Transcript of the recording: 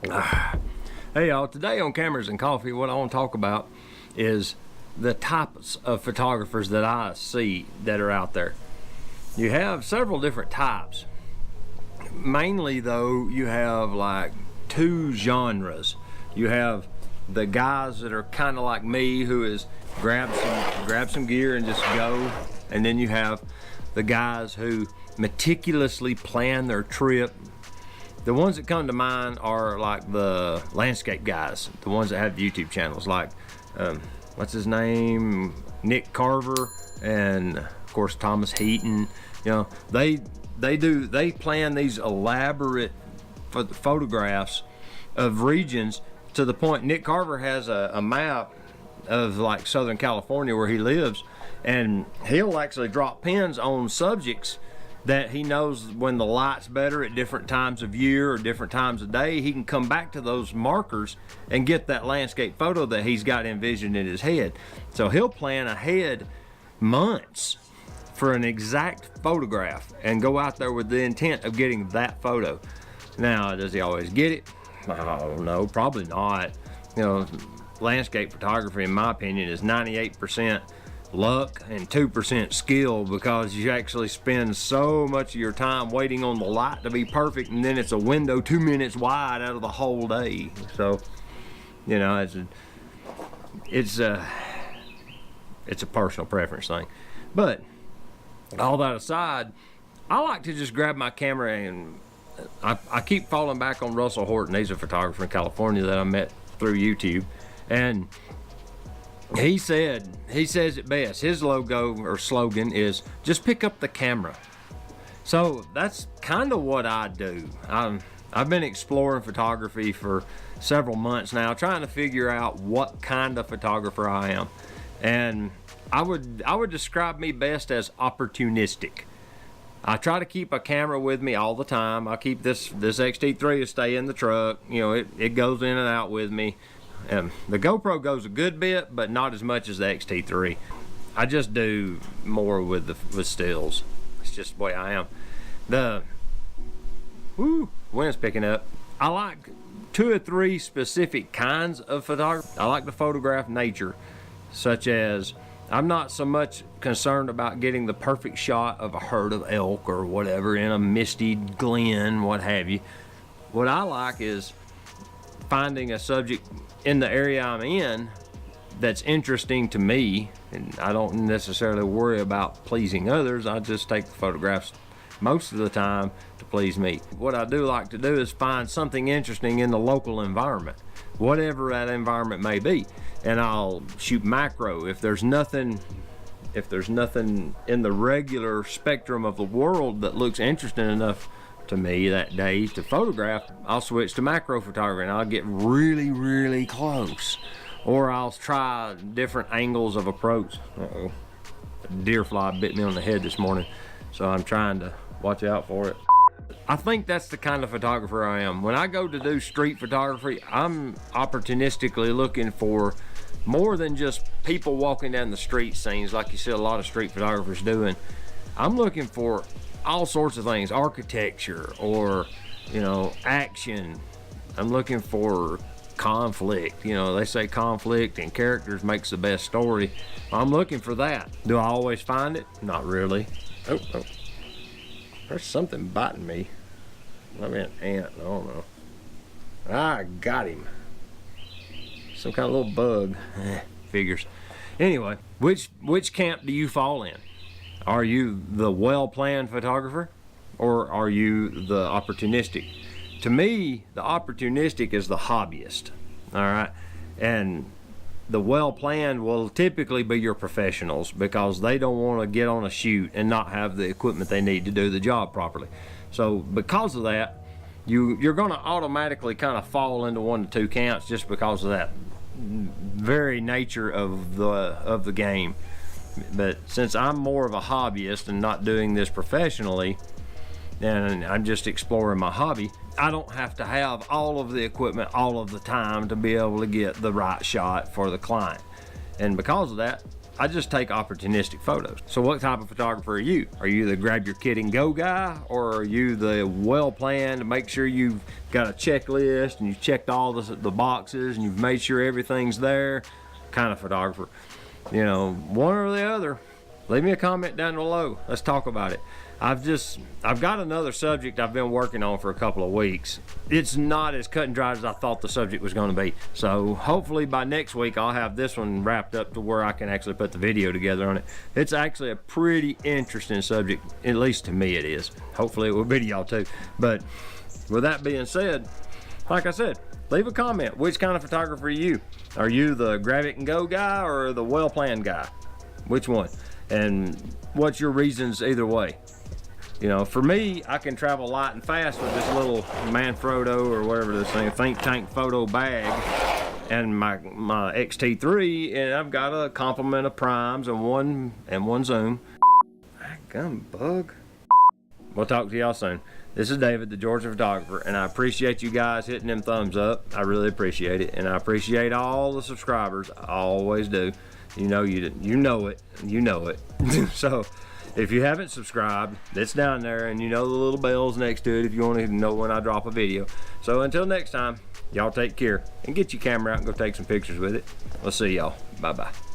Hey y'all, today on Cameras and Coffee, what I want to talk about is the types of photographers that I see that are out there. You have several different types. Mainly though, you have like two genres. You have the guys that are kind of like me, who is grab some gear and just go. And then you have the guys who meticulously plan their trip. The ones that come to mind are like the landscape guys, the ones that have YouTube channels, like what's his name, Nick Carver, and of course Thomas Heaton. You know, they plan these elaborate photographs of regions to the point. Nick Carver has a map of like Southern California where he lives, and he'll actually drop pins on subjects that he knows when the light's better at different times of year or different times of day. He can come back to those markers and get that landscape photo that he's got envisioned in his head. So he'll plan ahead months for an exact photograph and go out there with the intent of getting that photo. Now, does he always get it? Oh no, probably not. You know, landscape photography, in my opinion, is 98% luck and 2% skill, because you actually spend so much of your time waiting on the light to be perfect, and then it's a window 2 minutes wide out of the whole day. So, you know, it's a personal preference thing. But all that aside, I like to just grab my camera, and I keep falling back on Russell Horton. He's a photographer in California that I met through YouTube, and he says it best. His logo or slogan is just pick up the camera. So that's kind of what I do. I've been exploring photography for several months now, trying to figure out what kind of photographer I am. And I would describe me best as opportunistic. I try to keep a camera with me all the time. I keep this XT3 to stay in the truck. You know, it goes in and out with me. The GoPro goes a good bit, but not as much as the XT3. I just do more with stills. It's just the way I am. The wind's picking up. I like 2 or 3 specific kinds of photography. I like to photograph nature, such as I'm not so much concerned about getting the perfect shot of a herd of elk or whatever in a misty glen, what have you. What I like is finding a subject in the area I'm in that's interesting to me, and I don't necessarily worry about pleasing others. I just take the photographs most of the time to please me. What I do like to do is find something interesting in the local environment, whatever that environment may be, and I'll shoot macro. If there's nothing in the regular spectrum of the world that looks interesting enough to me that day to photograph, I'll switch to macro photography, and I'll get really, really close, or I'll try different angles of approach. Uh-oh, a deer fly bit me on the head this morning, so I'm trying to watch out for it. I think that's the kind of photographer I am. When I go to do street photography, I'm opportunistically looking for more than just people walking down the street scenes like you see a lot of street photographers doing. I'm looking for all sorts of things, architecture, or, you know, action. I'm looking for conflict. You know, they say conflict and characters makes the best story. I'm looking for that. Do I always find it? Not really. Oh, there's something biting me. Maybe an ant, I don't know. I got him. Some kind of little bug. Figures. Anyway, which camp do you fall in? Are you the well-planned photographer, or are you the opportunistic? To me, the opportunistic is the hobbyist, all right? And the well-planned will typically be your professionals, because they don't want to get on a shoot and not have the equipment they need to do the job properly. So because of that, you're going to automatically kind of fall into 1 to 2 camps, just because of that very nature of the game. But since I'm more of a hobbyist and not doing this professionally, and I'm just exploring my hobby, I don't have to have all of the equipment all of the time to be able to get the right shot for the client. And because of that, I just take opportunistic photos. So what type of photographer are you? Are you the grab your kit and go guy, or are you the well-planned, make sure you've got a checklist and you've checked all the boxes and you've made sure everything's there kind of photographer? You know, one or the other. Leave me a comment down below. Let's talk about it. I've got another subject I've been working on for a couple of weeks. It's not as cut and dried as I thought the subject was going to be. So hopefully by next week I'll have this one wrapped up to where I can actually put the video together on it. It's actually a pretty interesting subject, at least to me it is. Hopefully it will be to y'all too. But with that being said, like I said, leave a comment. Which kind of photographer are you? Are you the grab it and go guy or the well-planned guy? Which one? And what's your reasons either way? You know, for me, I can travel light and fast with this little Manfrotto or whatever this thing, Think Tank photo bag, and my XT3, and I've got a complement of primes and one zoom. Gum bug. We'll talk to y'all soon. This is David, the Georgia photographer, and I appreciate you guys hitting them thumbs up. I really appreciate it, and I appreciate all the subscribers. I always do. You know it. So if you haven't subscribed, it's down there, and you know the little bells next to it if you want to know when I drop a video. So until next time, y'all take care and get your camera out and go take some pictures with it. We'll see y'all. Bye bye.